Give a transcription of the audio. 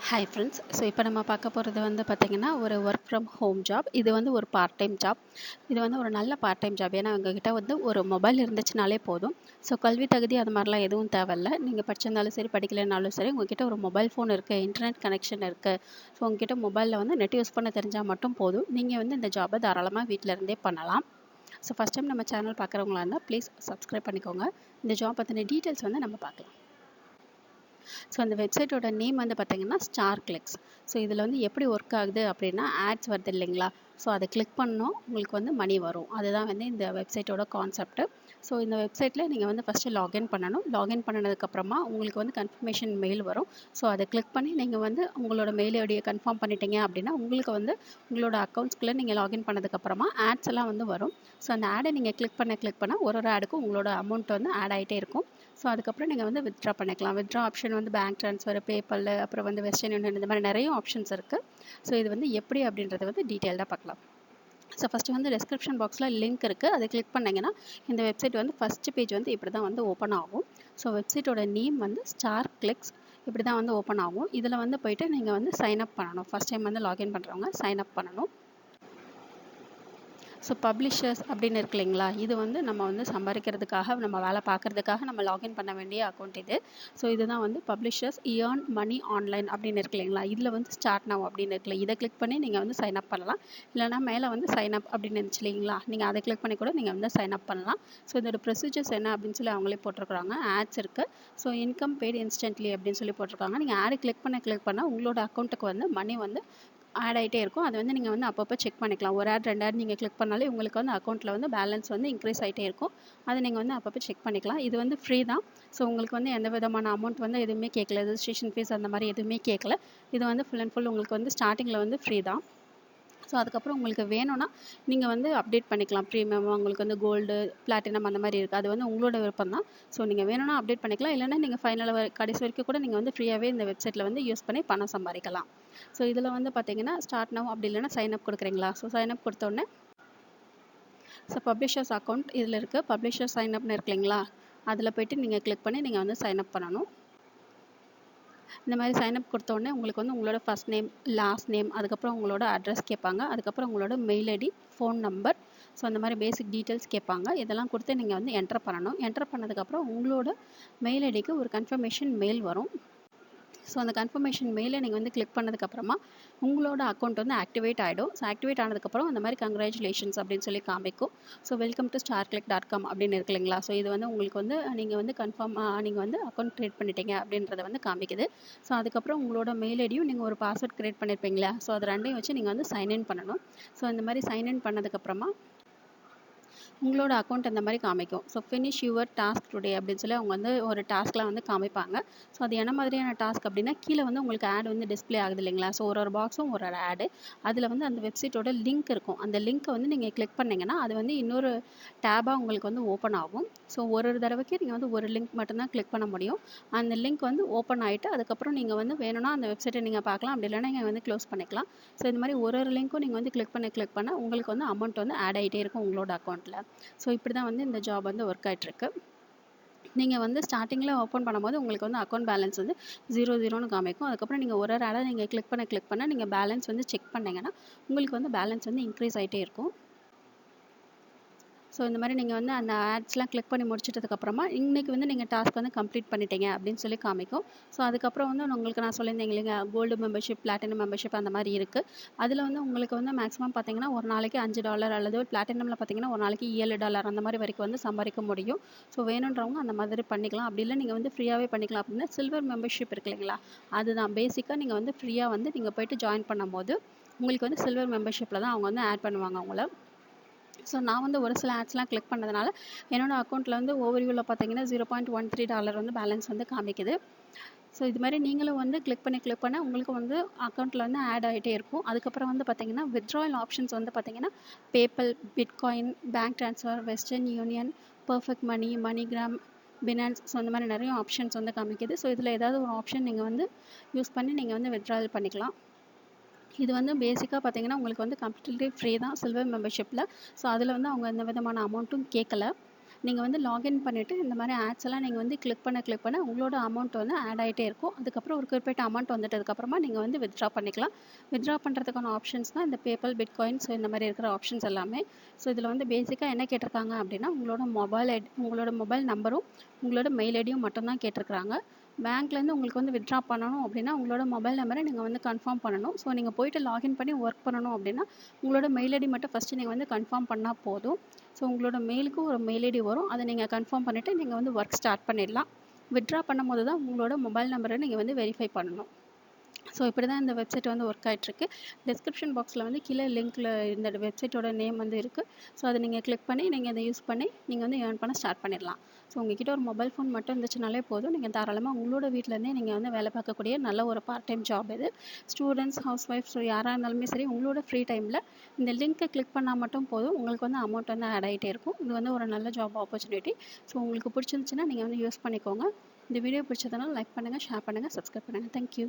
Hi friends. So இப்போ நம்ம பார்க்க போகிறது வந்து பார்த்திங்கன்னா ஒரு ஒர்க் ஃப்ரம் ஹோம் ஜாப். இது வந்து ஒரு பார்ட் டைம் ஜாப். இது வந்து ஒரு நல்ல பார்ட் டைம் ஜாப். ஏன்னா உங்ககிட்ட வந்து ஒரு மொபைல் இருந்துச்சுனாலே போதும். ஸோ கல்வி தகுதி அது மாதிரிலாம் எதுவும் தேவையில்ல. நீங்கள் படிச்சிருந்தாலும் சரி படிக்கலைனாலும் சரி உங்ககிட்ட ஒரு மொபைல் ஃபோன் இருக்குது, இன்டர்நெட் கனெக்ஷன் இருக்குது. ஸோ உங்ககிட்ட மொபைலில் வந்து நெட் யூஸ் பண்ண தெரிஞ்சால் மட்டும் போதும். நீங்கள் வந்து இந்த ஜாபை தாராளமாக வீட்டில் இருந்தே பண்ணலாம். ஸோ ஃபஸ்ட் டைம் நம்ம சேனல் பார்க்குறவங்களா இருந்தால் ப்ளீஸ் சப்ஸ்கிரைப் பண்ணிக்கோங்க. இந்த ஜாப் பற்றின டீட்டெயில்ஸ் வந்து நம்ம பார்க்கலாம். ஸோ அந்த வெப்சைட்டோட நேம் வந்து பார்த்திங்கன்னா ஸ்டார் கிளிக்ஸ். ஸோ இதில் வந்து எப்படி ஒர்க் ஆகுது அப்படின்னா ஆட்ஸ் வருது இல்லைங்களா? ஸோ அதை கிளிக் பண்ணோம் உங்களுக்கு வந்து மணி வரும். அதுதான் வந்து இந்த வெப்சைட்டோட கான்செப்ட். ஸோ இந்த வெப்சைட்டில் நீங்கள் வந்து ஃபஸ்ட்டு லாகின் பண்ணணும். லாகின் பண்ணினதுக்கப்புறமா உங்களுக்கு வந்து கன்ஃபர்மேஷன் மெயில் வரும். ஸோ அதை கிளிக் பண்ணி நீங்கள் வந்து உங்களோட மெயில் ஐடியை கன்ஃபார்ம் பண்ணிட்டீங்க அப்படின்னா உங்களுக்கு வந்து உங்களோட அக்கௌண்ட்ஸ்குள்ளே நீங்கள் லாகின் பண்ணதுக்கப்புறமா ஆட்ஸ் எல்லாம் வந்து வரும். ஸோ அந்த ஆடை நீங்கள் கிளிக் பண்ண ஒரு ஆடுக்கும் உங்களோட அமௌண்ட் வந்து ஆட் ஆகிட்டே இருக்கும். ஸோ அதுக்கப்புறம் நீங்கள் வந்து வித்ட்ரா பண்ணிக்கலாம். வித்ட்ரா ஆப்ஷன் வந்து பேங்க் ட்ரான்ஸ்ஃபர், பேபால், அப்புறம் வந்து வெஸ்டர்ன் யூனியன், இந்த மாதிரி நிறைய ஆப்ஷன்ஸ் இருக்குது. ஸோ இது வந்து எப்படி அப்படின்றத வந்து டீட்டெயில்டாக பார்க்கலாம். ஸோ ஃபஸ்ட்டு வந்து டிஸ்கிரிப்ஷன் பாக்ஸில் லிங்க் இருக்குது. அதை கிளிக் பண்ணிங்கன்னா இந்த வெப்சைட் வந்து ஃபஸ்ட்டு பேஜ் வந்து இப்படி தான் வந்து ஓப்பன் ஆகும். ஸோ வெப்சைட்டோட நேம் வந்து ஸ்டார் கிளிக்ஸ். இப்படி தான் வந்து ஓப்பன் ஆகும். இதில் வந்து போயிட்டு நீங்கள் வந்து சைன் அப் பண்ணணும். ஃபஸ்ட் டைம் வந்து லாகின் பண்ணுறவங்க சைன் அப் பண்ணணும். ஸோ பப்ளிஷர்ஸ் அப்படின்னு இருக்கு இல்லைங்களா? இது வந்து நம்ம வந்து சம்பாதிக்கிறதுக்காக நம்ம வேலை பார்க்குறதுக்காக நம்ம லாகின் பண்ண வேண்டிய அக்கௌண்ட் இது. ஸோ இதுதான் வந்து பப்ளிஷர்ஸ் ஏர்ன் மணி ஆன்லைன் அப்படின்னு இருக்கு இல்லைங்களா? இதில் வந்து ஸ்டார்ட் நவ் அப்படின்னு இருக்குல்ல, இதை கிளிக் பண்ணி நீங்கள் வந்து சைன் அப் பண்ணலாம். இல்லைனா மேலே வந்து சைன் அப் அப்படின்னு இருந்துச்சு இல்லைங்களா? நீங்கள் அதை கிளிக் பண்ணி கூட நீங்கள் வந்து சைன் அப் பண்ணலாம். ஸோ இதோட ப்ரொசீஜர்ஸ் என்ன அப்படின்னு சொல்லி அவங்களே போட்டிருக்காங்க. ஆட்ஸ் இருக்குது. ஸோ இன்கம் பெய்டு இன்ஸ்டன்ட்லி அப்படின்னு சொல்லி போட்டிருக்காங்க. நீங்கள் ஆடு கிளிக் பண்ண உங்களோட அக்கௌண்ட்டுக்கு வந்து மணி வந்து ஆட் ஆகிட்டே இருக்கும். அது வந்து நீங்கள் வந்து அப்பப்போ செக் பண்ணிக்கலாம். ஒரு ஆட் 2 ஆட் நீங்கள் கிளிக் பண்ணாலே உங்களுக்கு வந்து அக்கௌண்ட்டில் வந்து பேலன்ஸ் வந்து இன்க்ரீஸ் ஆகிட்டே இருக்கும். அதை நீங்கள் வந்து அப்பப்போ செக் பண்ணிக்கலாம். இது வந்து ஃப்ரீ தான். ஸோ உங்களுக்கு வந்து எந்த விதமான அமௌண்ட் வந்து எதுவுமே கேட்கல, ரெஜிஸ்ட்ரேஷன் ஃபீஸ் அந்த மாதிரி எதுவுமே கேட்கல. இது வந்து ஃபுல் அண்ட் ஃபுல் உங்களுக்கு வந்து ஸ்டார்டிங்கில் வந்து ஃப்ரீ தான். ஸோ அதுக்கப்புறம் உங்களுக்கு வேணும்னா நீங்கள் வந்து அப்டேட் பண்ணிக்கலாம். ப்ரீமியம் உங்களுக்கு வந்து கோல்டு, பிளாட்டினம் அந்த மாதிரி இருக்குது. அது வந்து உங்களோட விருப்பம் தான். ஸோ நீங்கள் வேணும்னா அப்டேட் பண்ணிக்கலாம். இல்லைனா நீங்கள் ஃபைனலாக கடைசி வரைக்கும் கூட நீங்கள் வந்து ஃப்ரீயாகவே இந்த வெப்சைட்டில் வந்து யூஸ் பண்ணி பணம் சம்பாதிக்கலாம். ஸோ இதில் வந்து பார்த்தீங்கன்னா ஸ்டார்ட் நவ் அப்படி இல்லைனா சைன் அப் கொடுக்குறீங்களா? ஸோ சைன் அப் கொடுத்தோடனே ஸோ பப்ளிஷர்ஸ் அக்கௌண்ட் இதில் இருக்குது. பப்ளிஷர் சைன் அப்னு இருக்கு இல்லைங்களா? அதில் போய்ட்டு நீங்கள் கிளிக் பண்ணி நீங்கள் வந்து சைன் அப் பண்ணணும். இந்த மாதிரி சைன் அப் கொடுத்தோடனே உங்களுக்கு வந்து உங்களோட ஃபர்ஸ்ட் நேம், லாஸ்ட் நேம், அதுக்கப்புறம் உங்களோட அட்ரஸ் கேட்பாங்க. அதுக்கப்புறம் உங்களோட mail ID, phone number, so அந்த மாதிரி பேசிக் டீட்டெயில்ஸ் கேட்பாங்க. இதெல்லாம் கொடுத்து நீங்கள் வந்து என்டர் பண்ணணும். என்டர் பண்ணதுக்கப்புறம் உங்களோட மெயில் ஐடிக்கு ஒரு கன்ஃபர்மேஷன் மெயில் வரும். ஸோ அந்த கன்ஃபர்மேஷன் மெயிலை நீங்கள் வந்து கிளிக் பண்ணதுக்கப்புறமா உங்களோட அக்கௌண்ட் வந்து ஆக்டிவேட் ஆகிடும். ஸோ ஆக்டிவேட் ஆனதுக்கப்புறம் அந்த மாதிரி கங்க்ராச்சுலேஷன்ஸ் அப்படின்னு சொல்லி காமிக்கும். ஸோ வெல்கம் டு starclick.com அப்படின்னு இருக்கு இல்லைங்களா? ஸோ இது வந்து உங்களுக்கு வந்து நீங்கள் வந்து நீங்கள் வந்து அக்கௌண்ட் க்ரியேட் பண்ணிட்டீங்க அப்படின்றத வந்து காமிக்குது. ஸோ அதுக்கப்புறம் உங்களோட மெயில் ஐடியும் நீங்கள் ஒரு பாஸ்வேர்ட் க்ரியேட் பண்ணியிருப்பீங்களா? ஸோ அது ரெண்டையும் வச்சு நீங்கள் வந்து சைன்இன் பண்ணணும். ஸோ இந்த மாதிரி சைன்இன் பண்ணதுக்கப்புறமா உங்களோட அக்கௌண்ட் அந்த மாதிரி காமிக்கும். So finish your task today அப்படின்னு சொல்லி அவங்க வந்து ஒரு டாஸ்க்லாம் வந்து காமிப்பாங்க. ஸோ அது என்ன மாதிரியான டாஸ்க் அப்படின்னா கீழே வந்து உங்களுக்கு ஆட் வந்து டிஸ்பிளே ஆகுது இல்லைங்களா? ஸோ ஒரு பாக்ஸும் ஒரு ஆடு. அதில் வந்து அந்த வெப்சைட்டோட லிங்க் இருக்கும். அந்த லிங்க்கை வந்து நீங்கள் கிளிக் பண்ணிங்கன்னா அது வந்து இன்னொரு டேபாக உங்களுக்கு வந்து ஓப்பன் ஆகும். ஸோ ஒரு தடவைக்கு நீங்கள் வந்து ஒரு லிங்க் மட்டும்தான் கிளிக் பண்ண முடியும். அந்த லிங்க் வந்து ஓப்பன் ஆகிட்டு அதுக்கப்புறம் நீங்கள் வந்து வேணும்னா அந்த வெப்சைட்டை நீங்கள் பார்க்கலாம். அப்படி இல்லைன்னா நீங்கள் வந்து க்ளோஸ் பண்ணிக்கலாம். ஸோ இந்த மாதிரி ஒரு லிங்க்கும் நீங்கள் வந்து கிளிக் பண்ண உங்களுக்கு வந்து அமௌண்ட் வந்து ஆட் ஆகிட்டே இருக்கும் உங்களோட அக்கௌண்ட்டில். ஸோ இப்படி தான் வந்து இந்த ஜாப் வந்து ஒர்க் ஆகிட்டுருக்கு. நீங்கள் வந்து ஸ்டார்டிங்கில் ஓப்பன் பண்ணும்போது உங்களுக்கு வந்து அக்கௌண்ட் பேலன்ஸ் வந்து 0 காமிக்கும். அதுக்கப்புறம் நீங்கள் ஒரு ஆடை நீங்கள் கிளிக் பண்ண நீங்கள் பேலன்ஸ் வந்து செக் பண்ணிங்கன்னா உங்களுக்கு வந்து பேலன்ஸ் வந்து இன்க்ரீஸ் ஆகிட்டே இருக்கும். ஸோ இந்த மாதிரி நீங்கள் வந்து அந்த ஆட்ஸ்லாம் கிளிக் பண்ணி முடிச்சிட்டதுக்கப்புறமா இன்றைக்கி வந்து நீங்கள் டாஸ்க் வந்து கம்ப்ளீட் பண்ணிட்டீங்க அப்படின்னு சொல்லி காமிக்கும். ஸோ அதுக்கப்புறம் வந்து உங்களுக்கு நான் சொல்லியிருந்தேன் இல்லைங்க, கோல்டு மெம்பர்ஷிப், பிளாட்டினம் மெம்பர்ஷிப் அந்த மாதிரி இருக்குது. அதில் வந்து உங்களுக்கு வந்து மேக்ஸிமம் பார்த்தீங்கன்னா ஒரு நாளைக்கு $5 அல்லது பிளாட்டினமில் பார்த்தீங்கன்னா ஒரு நாளைக்கு $7 அந்த மாதிரி வரைக்கும் வந்து சம்பாதிக்க முடியும். ஸோ வேணுன்றவங்க அந்த மாதிரி பண்ணிக்கலாம். அப்படி இல்லை நீங்கள் வந்து ஃப்ரீயாகவே பண்ணிக்கலாம் அப்படின்னா சில்வர் மெம்பர்ஷிப் இருக்கு இல்லைங்களா? அதுதான் பேசிக்காக நீங்கள் வந்து ஃப்ரீயாக வந்து நீங்கள் போய்ட்டு ஜாயின் பண்ணும்போது உங்களுக்கு வந்து சில்வர் மெம்பர்ஷிப்பில் தான் அவங்க வந்து ஆட் பண்ணுவாங்க உங்களை. ஸோ நான் வந்து ஒரு சில ஆட்ஸ்லாம் கிளிக் பண்ணதுனால என்னோடய அக்கௌண்ட்டில் வந்து ஓவர்வியூவில் பார்த்தீங்கன்னா $0.13 வந்து பேலன்ஸ் வந்து காமிக்குது. ஸோ இது மாதிரி நீங்களும் வந்து கிளிக் பண்ண உங்களுக்கு வந்து அக்கௌண்ட்டில் வந்து ஆட் ஆகிட்டே இருக்கும். அதுக்கப்புறம் வந்து பார்த்தீங்கன்னா வித்ட்ராயல் ஆப்ஷன்ஸ் வந்து பார்த்தீங்கன்னா PayPal, bitcoin, bank transfer, Western Union, Perfect Money, MoneyGram, Binance, so இந்த மாதிரி நிறைய ஆப்ஷன்ஸ் வந்து காமிக்குது. ஸோ இதில் ஏதாவது ஒரு ஆப்ஷன் நீங்கள் வந்து யூஸ் பண்ணி நீங்கள் வந்து வித்ட்ராயல் பண்ணிக்கலாம். இது வந்து பேசிக்காக பார்த்தீங்கன்னா உங்களுக்கு வந்து கம்ப்ளீட்லி ஃப்ரீ தான் சில்வர் மெம்பர்ஷிப்பில். ஸோ அதில் வந்து அவங்க எந்த விதமான அமௌண்ட்டும் கேட்கல. நீங்கள் வந்து லாகின் பண்ணிவிட்டு இந்த மாதிரி ஆட்ஸ் எல்லாம் நீங்கள் வந்து கிளிக் பண்ண உங்களோட அமௌண்ட் வந்து ஆட் ஆகிட்டே இருக்கும். அதுக்கப்புறம் ஒரு குறிப்பிட்ட அமௌண்ட் வந்துட்டதுக்கப்புறமா நீங்கள் வந்து வித்ட்ரா பண்ணிக்கலாம். வித்ட்ரா பண்ணுறதுக்கான ஆப்ஷன்ஸ் தான் இந்த பேபால், பிட்காயின், ஸோ இந்த மாதிரி இருக்கிற ஆப்ஷன்ஸ் எல்லாமே. ஸோ இதில் வந்து பேசிக்காக என்ன கேட்டிருக்காங்க அப்படின்னா உங்களோட மொபைல் நம்பரும் உங்களோட மெயில் ஐடியும் மட்டும்தான் கேட்டிருக்காங்க. பேங்க்லேருந்து உங்களுக்கு வந்து வித்ட்ரா பண்ணணும் அப்படின்னா உங்களோட மொபைல் நம்பரை நீங்கள் வந்து கன்ஃபார்ம் பண்ணணும். ஸோ நீங்கள் போயிட்டு லாகின் பண்ணி ஒர்க் பண்ணணும் அப்படின்னா உங்களோட மெயில் ஐடி மட்டும் ஃபஸ்ட்டு நீங்கள் வந்து கன்ஃபார்ம் பண்ணால் போதும். ஸோ உங்களோட மெயிலுக்கு ஒரு மெயில் ஐடி வரும். அதை நீங்கள் கன்ஃபார்ம் பண்ணிவிட்டு நீங்கள் வந்து ஒர்க் ஸ்டார்ட் பண்ணிடலாம். வித்ட்ரா பண்ணும்போது தான் உங்களோட மொபைல் நம்பரை நீங்கள் வந்து வெரிஃபை பண்ணணும். ஸோ இப்படி தான் இந்த வெப்சைட் வந்து ஒர்க் ஆகிட்டுருக்கு. டிஸ்கிரிப்ஷன் பாக்ஸில் வந்து கீழே லிங்க்கில் இந்த வெப்சைட்டோட நேம் வந்து இருக்குது. ஸோ அதை நீங்கள் கிளிக் பண்ணி நீங்கள் அதை யூஸ் பண்ணி நீங்கள் வந்து ஏர்ன் பண்ண ஸ்டார்ட் பண்ணிடலாம். ஸோ உங்ககிட்ட ஒரு மொபைல் ஃபோன் மட்டும் இருந்துச்சுனாலே போதும், நீங்கள் தாராளமாக உங்களோட வீட்டிலேருந்தே நீங்கள் வந்து வேலை பார்க்கக்கூடிய நல்ல ஒரு பார்ட் டைம் ஜாப் இது. ஸ்டூடெண்ட்ஸ், ஹவுஸ் ஒய்ஃப், ஸோ யாராக இருந்தாலுமே சரி உங்களோட ஃப்ரீ டைமில் இந்த லிங்க்கை கிளிக் பண்ணால் மட்டும் போதும், உங்களுக்கு வந்து அமௌண்ட் வந்து ஆட் ஆகிட்டே இருக்கும். இது வந்து ஒரு நல்ல ஜாப் ஆப்பர்ச்சுனிட்டி. ஸோ உங்களுக்கு பிடிச்சிருந்துச்சுன்னா நீங்கள் வந்து யூஸ் பண்ணிக்கோங்க. இந்த வீடியோ பிடிச்சதுனால லைக் பண்ணுங்கள், ஷேர் பண்ணுங்கள், சப்ஸ்கிரைப் பண்ணுங்கள். தேங்க்யூ.